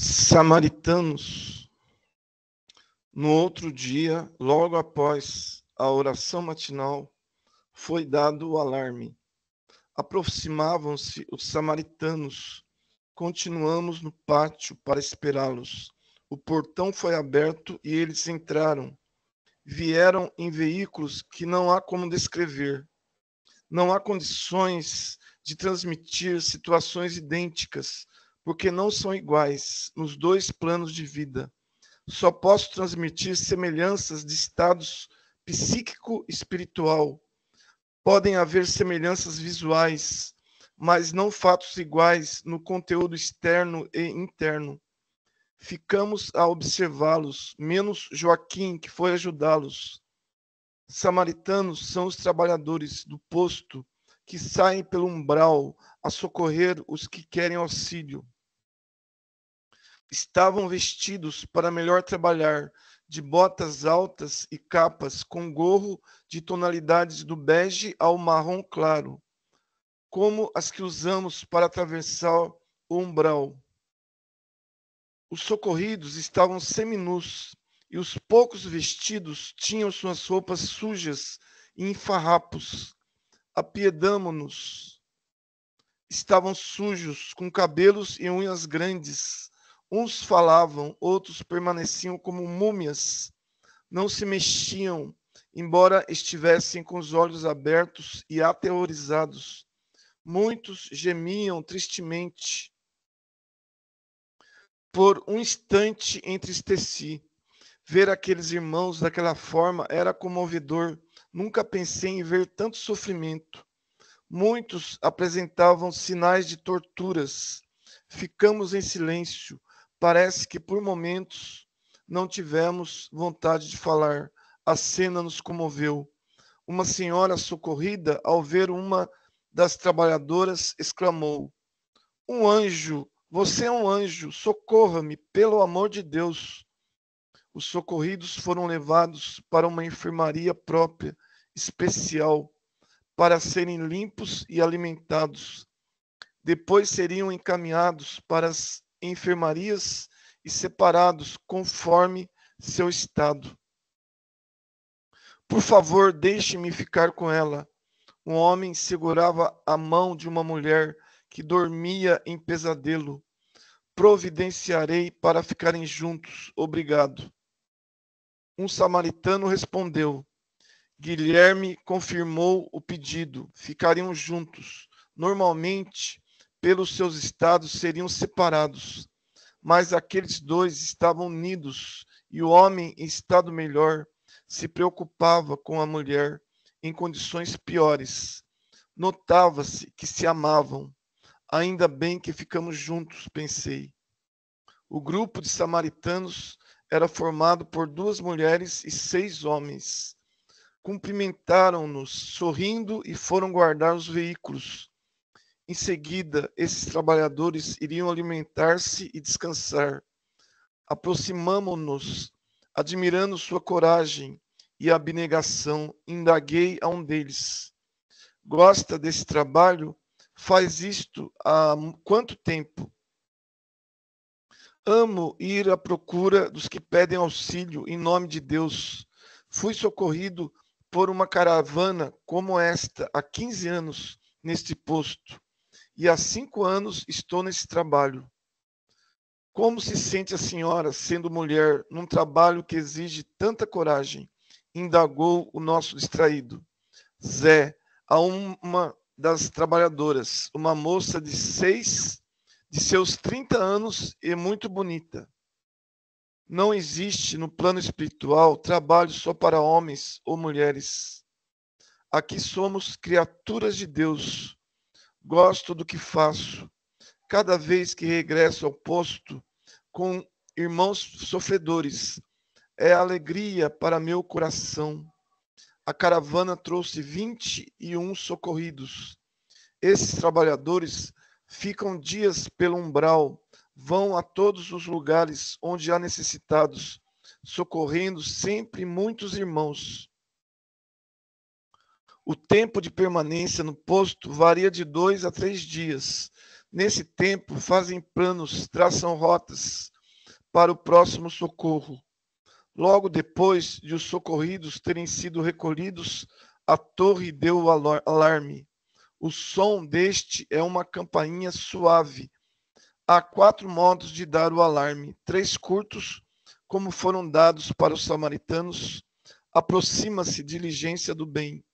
Samaritanos. No outro dia, logo após a oração matinal, foi dado o alarme. Aproximavam-se os samaritanos. Continuamos no pátio para esperá-los. O portão foi aberto e eles entraram. Vieram em veículos que não há como descrever. Não há condições de transmitir situações idênticas, porque não são iguais nos dois planos de vida. Só posso transmitir semelhanças de estados psíquico-espiritual. Podem haver semelhanças visuais, mas não fatos iguais no conteúdo externo e interno. Ficamos a observá-los, menos Joaquim, que foi ajudá-los. Samaritanos são os trabalhadores do posto que saem pelo umbral a socorrer os que querem auxílio. Estavam vestidos para melhor trabalhar, de botas altas e capas com gorro de tonalidades do bege ao marrom claro, como as que usamos para atravessar o umbral. Os socorridos estavam seminus e os poucos vestidos tinham suas roupas sujas e em farrapos. Apiedamo-nos. Estavam sujos, com cabelos e unhas grandes. Uns falavam, outros permaneciam como múmias. Não se mexiam, embora estivessem com os olhos abertos e aterrorizados. Muitos gemiam tristemente. Por um instante entristeci. Ver aqueles irmãos daquela forma era comovedor. Nunca pensei em ver tanto sofrimento. Muitos apresentavam sinais de torturas. Ficamos em silêncio. Parece que por momentos não tivemos vontade de falar. A cena nos comoveu. Uma senhora socorrida, ao ver uma das trabalhadoras, exclamou: "Um anjo! Você é um anjo! Socorra-me, pelo amor de Deus!" Os socorridos foram levados para uma enfermaria própria, especial, para serem limpos e alimentados. Depois seriam encaminhados para as enfermarias e separados conforme seu estado. "Por favor, deixe-me ficar com ela." Um homem segurava a mão de uma mulher que dormia em pesadelo. "Providenciarei para ficarem juntos, obrigado." Um samaritano respondeu. Guilherme confirmou o pedido. Ficariam juntos. Normalmente, pelos seus estados, seriam separados. Mas aqueles dois estavam unidos, e o homem, em estado melhor, se preocupava com a mulher em condições piores. Notava-se que se amavam. Ainda bem que ficamos juntos, pensei. O grupo de samaritanos era formado por 2 mulheres e 6 homens. Cumprimentaram-nos, sorrindo, e foram guardar os veículos. Em seguida, esses trabalhadores iriam alimentar-se e descansar. Aproximamo-nos, admirando sua coragem e abnegação. Indaguei a um deles: "Gosta desse trabalho? Faz isto há quanto tempo?" "Amo ir à procura dos que pedem auxílio em nome de Deus. Fui socorrido por uma caravana como esta há 15 anos neste posto, e há 5 anos estou nesse trabalho." "Como se sente a senhora, sendo mulher, num trabalho que exige tanta coragem?" indagou o nosso distraído. Zé, a uma das trabalhadoras, uma moça de seus 30 anos e muito bonita. "Não existe no plano espiritual trabalho só para homens ou mulheres. Aqui somos criaturas de Deus. Gosto do que faço. Cada vez que regresso ao posto com irmãos sofredores, é alegria para meu coração." A caravana trouxe 21 socorridos. Esses trabalhadores ficam dias pelo umbral, vão a todos os lugares onde há necessitados, socorrendo sempre muitos irmãos. O tempo de permanência no posto varia de 2 a 3 dias. Nesse tempo, fazem planos, traçam rotas para o próximo socorro. Logo depois de os socorridos terem sido recolhidos, a torre deu o alarme. O som deste é uma campainha suave. Há 4 modos de dar o alarme: 3 curtos, como foram dados para os samaritanos. Aproxima-se diligência do bem.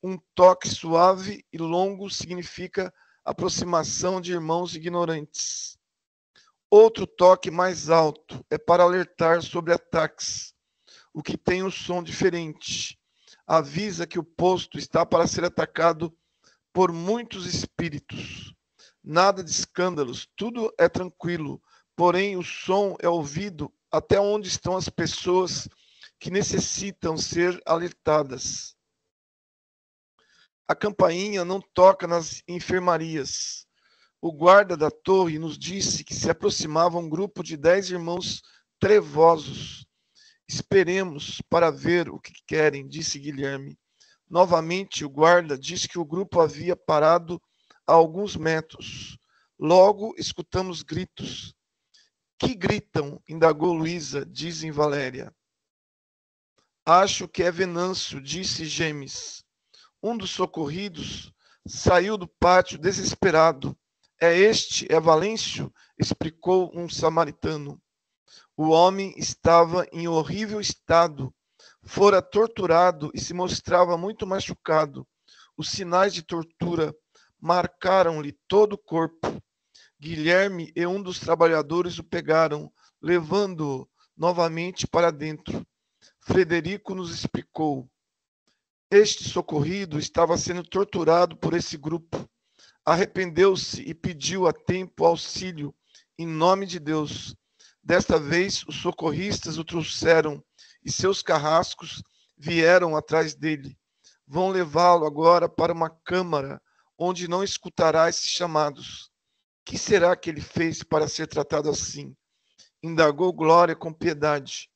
Um toque suave e longo significa aproximação de irmãos ignorantes. Outro toque mais alto é para alertar sobre ataques, o que tem um som diferente. Avisa que o posto está para ser atacado por muitos espíritos. Nada de escândalos, tudo é tranquilo, porém o som é ouvido até onde estão as pessoas que necessitam ser alertadas. A campainha não toca nas enfermarias. O guarda da torre nos disse que se aproximava um grupo de 10 irmãos trevosos. Esperemos para ver o que querem, disse Guilherme. Novamente, o guarda disse que o grupo havia parado a alguns metros. Logo, escutamos gritos. Que gritam? Indagou Luísa, dizem Valéria. Acho que é Venâncio, disse Gemes. Um dos socorridos saiu do pátio desesperado. É Valêncio, explicou um samaritano. O homem estava em horrível estado. Fora torturado e se mostrava muito machucado. Os sinais de tortura marcaram-lhe todo o corpo. Guilherme e um dos trabalhadores o pegaram, levando-o novamente para dentro. Frederico nos explicou. Este socorrido estava sendo torturado por esse grupo. Arrependeu-se e pediu a tempo auxílio em nome de Deus. Desta vez, os socorristas o trouxeram e seus carrascos vieram atrás dele. Vão levá-lo agora para uma câmara onde não escutará esses chamados. Que será que ele fez para ser tratado assim? Indagou Glória com piedade.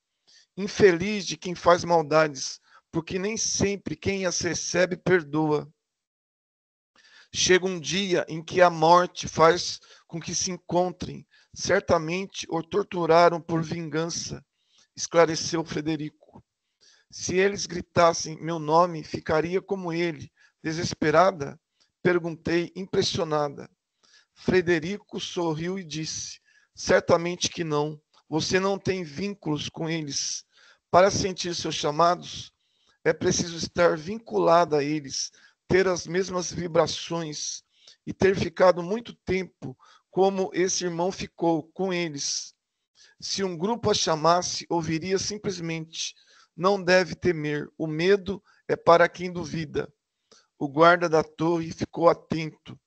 Infeliz de quem faz maldades, porque nem sempre quem as recebe perdoa. Chega um dia em que a morte faz com que se encontrem. Certamente o torturaram por vingança, esclareceu Frederico. Se eles gritassem meu nome, ficaria como ele. Desesperada? Perguntei, impressionada. Frederico sorriu e disse, certamente que não. Você não tem vínculos com eles. Para sentir seus chamados, é preciso estar vinculada a eles, ter as mesmas vibrações e ter ficado muito tempo como esse irmão ficou com eles. Se um grupo a chamasse, ouviria simplesmente, não deve temer, o medo é para quem duvida. O guarda da torre ficou atento,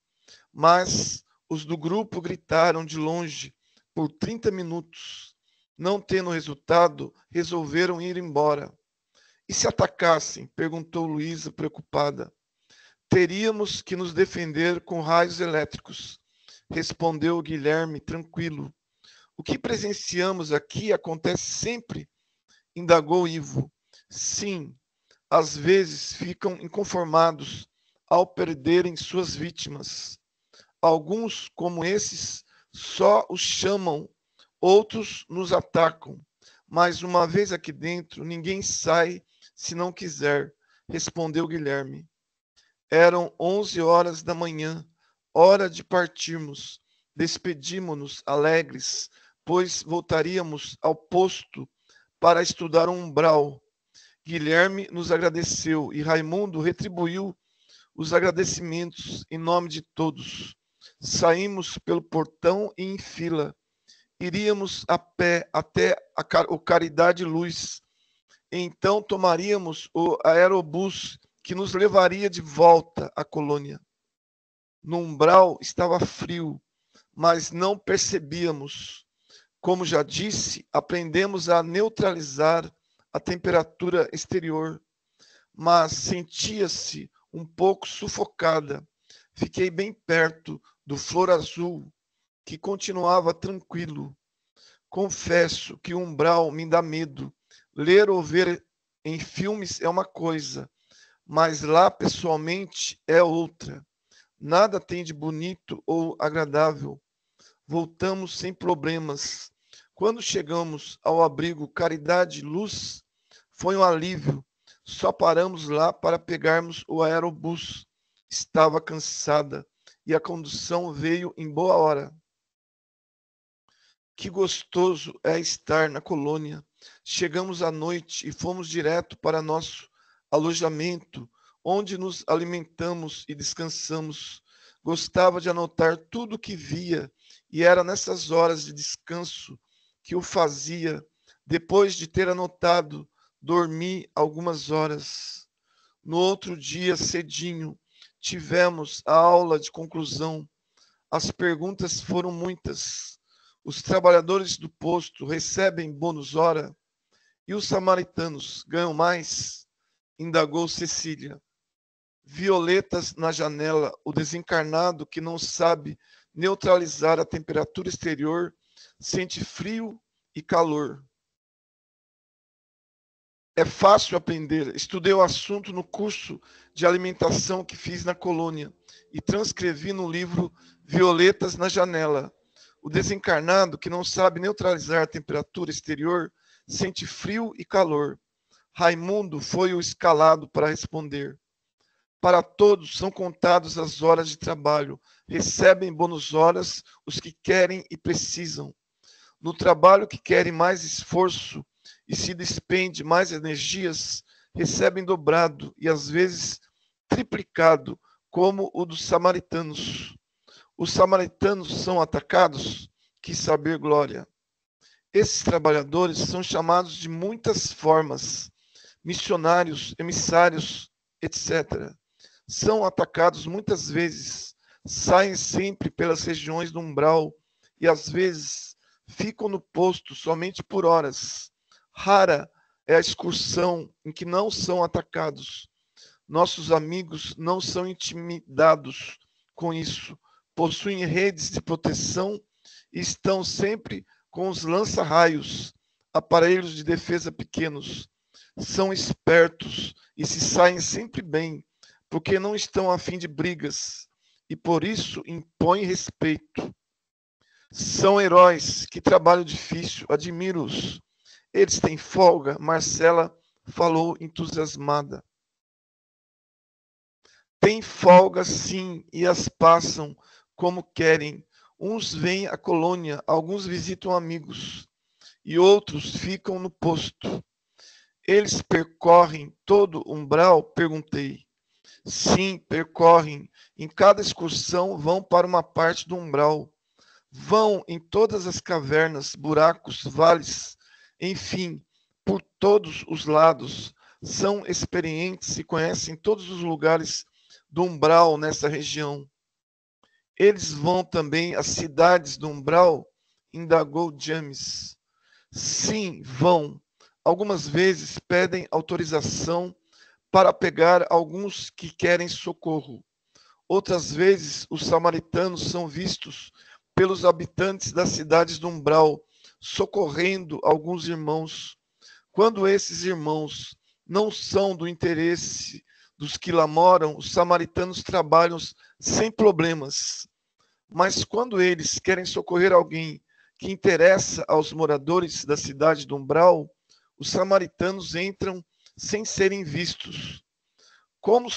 mas os do grupo gritaram de longe por 30 minutos. Não tendo resultado, resolveram ir embora. E se atacassem? Perguntou Luísa, preocupada. Teríamos que nos defender com raios elétricos, respondeu Guilherme, tranquilo. O que presenciamos aqui acontece sempre, indagou Ivo. Sim, às vezes ficam inconformados ao perderem suas vítimas. Alguns, como esses, só os chamam, outros nos atacam. Mas uma vez aqui dentro, ninguém sai se não quiser, respondeu Guilherme. Eram 11 horas da manhã, hora de partirmos. Despedimo-nos alegres, pois voltaríamos ao posto para estudar um umbral. Guilherme nos agradeceu e Raimundo retribuiu os agradecimentos em nome de todos. Saímos pelo portão e em fila. Iríamos a pé até o Caridade Luz. Então tomaríamos o aerobus que nos levaria de volta à colônia. No umbral estava frio, mas não percebíamos. Como já disse, aprendemos a neutralizar a temperatura exterior, mas sentia-se um pouco sufocada. Fiquei bem perto do Flor Azul, que continuava tranquilo. Confesso que o umbral me dá medo. Ler ou ver em filmes é uma coisa, mas lá pessoalmente é outra. Nada tem de bonito ou agradável. Voltamos sem problemas. Quando chegamos ao abrigo Caridade e Luz, foi um alívio. Só paramos lá para pegarmos o aerobus. Estava cansada e a condução veio em boa hora. Que gostoso é estar na colônia. Chegamos à noite e fomos direto para nosso alojamento, onde nos alimentamos e descansamos. Gostava de anotar tudo o que via, e era nessas horas de descanso que o fazia. Depois de ter anotado, dormi algumas horas. No outro dia, cedinho, tivemos a aula de conclusão. As perguntas foram muitas. Os trabalhadores do posto recebem bônus hora e os samaritanos ganham mais? Indagou Cecília. Violetas na janela, o desencarnado que não sabe neutralizar a temperatura exterior sente frio e calor. É fácil aprender. Estudei o assunto no curso de alimentação que fiz na colônia e transcrevi no livro Violetas na Janela. O desencarnado que não sabe neutralizar a temperatura exterior sente frio e calor. Raimundo foi o escalado para responder. Para todos são contadas as horas de trabalho. Recebem bônus horas os que querem e precisam. No trabalho que querem mais esforço e se despende mais energias, recebem dobrado e às vezes triplicado, como o dos samaritanos. Os samaritanos são atacados? Quis saber Glória. Esses trabalhadores são chamados de muitas formas, missionários, emissários, etc. São atacados muitas vezes, saem sempre pelas regiões do umbral e às vezes ficam no posto somente por horas. Rara é a excursão em que não são atacados. Nossos amigos não são intimidados com isso. Possuem redes de proteção e estão sempre com os lança-raios, aparelhos de defesa pequenos. São espertos e se saem sempre bem, porque não estão a fim de brigas e por isso impõem respeito. São heróis, que trabalho difícil, admiro-os. Eles têm folga, Marcela falou entusiasmada. Têm folga sim, e as passam como querem. Uns vêm à colônia, alguns visitam amigos, e outros ficam no posto. Eles percorrem todo o umbral? Perguntei. Sim, percorrem. Em cada excursão vão para uma parte do umbral. Vão em todas as cavernas, buracos, vales, enfim, por todos os lados. São experientes e conhecem todos os lugares do umbral nessa região. Eles vão também às cidades do umbral? Indagou James. Sim, vão. Algumas vezes pedem autorização para pegar alguns que querem socorro. Outras vezes, os samaritanos são vistos pelos habitantes das cidades do umbral, socorrendo alguns irmãos. Quando esses irmãos não são do interesse dos que lá moram, os samaritanos trabalham sem problemas. Mas quando eles querem socorrer alguém que interessa aos moradores da cidade do umbral, os samaritanos entram sem serem vistos. Como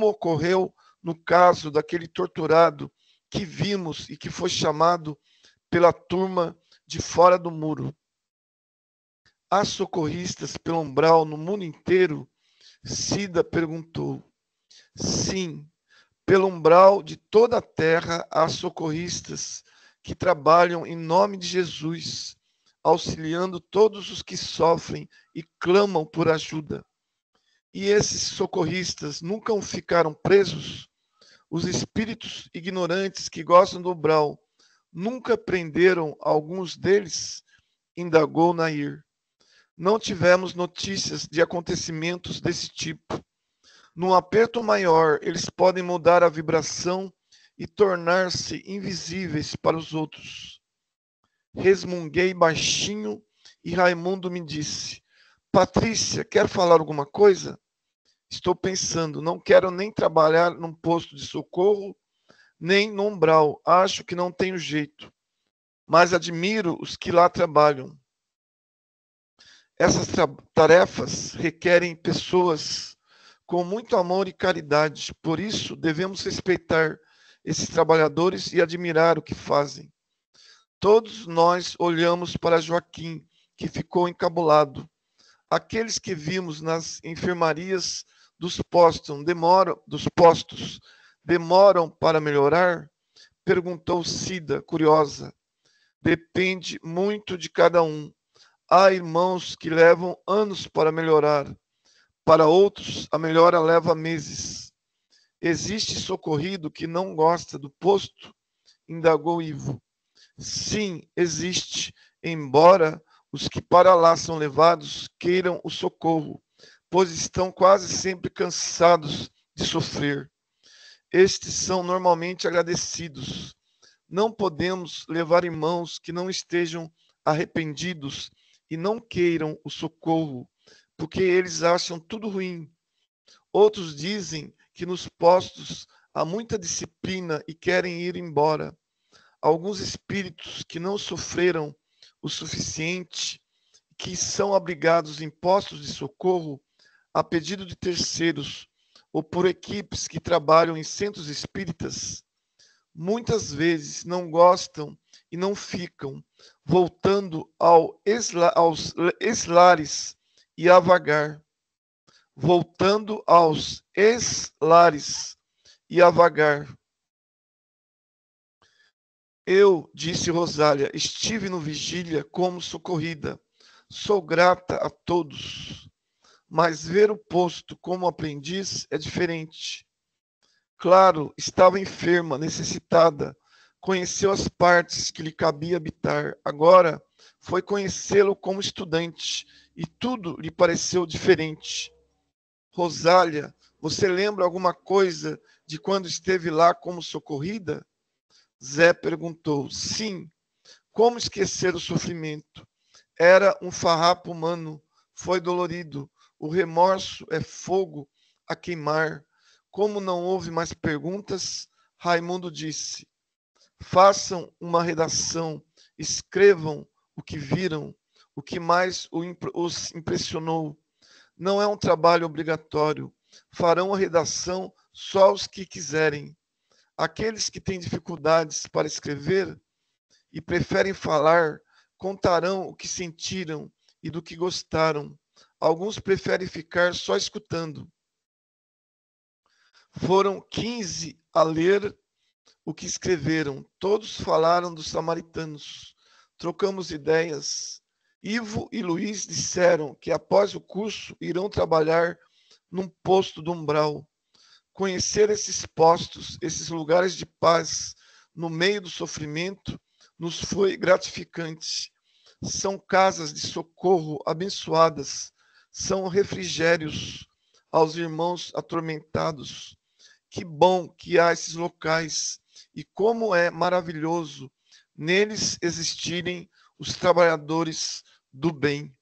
ocorreu no caso daquele torturado que vimos e que foi chamado pela turma de fora do muro. Há socorristas pelo umbral no mundo inteiro? Cida perguntou. Sim, pelo umbral de toda a terra há socorristas que trabalham em nome de Jesus, auxiliando todos os que sofrem e clamam por ajuda. E esses socorristas nunca ficaram presos? Os espíritos ignorantes que gostam do umbral nunca prenderam alguns deles? Indagou Nair. Não tivemos notícias de acontecimentos desse tipo. Num aperto maior, eles podem mudar a vibração e tornar-se invisíveis para os outros. Resmunguei baixinho e Raimundo me disse: Patrícia, quer falar alguma coisa? Estou pensando, não quero nem trabalhar num posto de socorro, nem no umbral. Acho que não tenho jeito, mas admiro os que lá trabalham. Essas tarefas requerem pessoas com muito amor e caridade. Por isso, devemos respeitar esses trabalhadores e admirar o que fazem. Todos nós olhamos para Joaquim, que ficou encabulado. Aqueles que vimos nas enfermarias dos postos demoram para melhorar? Perguntou Cida, curiosa. Depende muito de cada um. Há irmãos que levam anos para melhorar. Para outros, a melhora leva meses. Existe socorrido que não gosta do posto? Indagou Ivo. Sim, existe, embora os que para lá são levados queiram o socorro, pois estão quase sempre cansados de sofrer. Estes são normalmente agradecidos. Não podemos levar irmãos que não estejam arrependidos e não queiram o socorro, porque eles acham tudo ruim. Outros dizem que nos postos há muita disciplina e querem ir embora. Alguns espíritos que não sofreram o suficiente, que são abrigados em postos de socorro a pedido de terceiros ou por equipes que trabalham em centros espíritas, muitas vezes não gostam e não ficam, voltando aos ex-lares e a vagar. Voltando aos ex-lares e a vagar. Eu, disse Rosália, estive no Vigília como socorrida. Sou grata a todos, mas ver o posto como aprendiz é diferente. Claro, estava enferma, necessitada. Conheceu as partes que lhe cabia habitar. Agora foi conhecê-lo como estudante e tudo lhe pareceu diferente. Rosália, você lembra alguma coisa de quando esteve lá como socorrida? Zé perguntou. Sim, como esquecer o sofrimento? Era um farrapo humano, foi dolorido. O remorso é fogo a queimar. Como não houve mais perguntas, Raimundo disse: façam uma redação, escrevam o que viram, o que mais os impressionou. Não é um trabalho obrigatório. Farão a redação só os que quiserem. Aqueles que têm dificuldades para escrever e preferem falar, contarão o que sentiram e do que gostaram. Alguns preferem ficar só escutando. Foram 15 a ler o que escreveram. Todos falaram dos samaritanos. Trocamos ideias. Ivo e Luiz disseram que após o curso irão trabalhar num posto do umbral. Conhecer esses postos, esses lugares de paz no meio do sofrimento, nos foi gratificante. São casas de socorro abençoadas, são refrigérios aos irmãos atormentados. Que bom que há esses locais e como é maravilhoso neles existirem os trabalhadores do bem.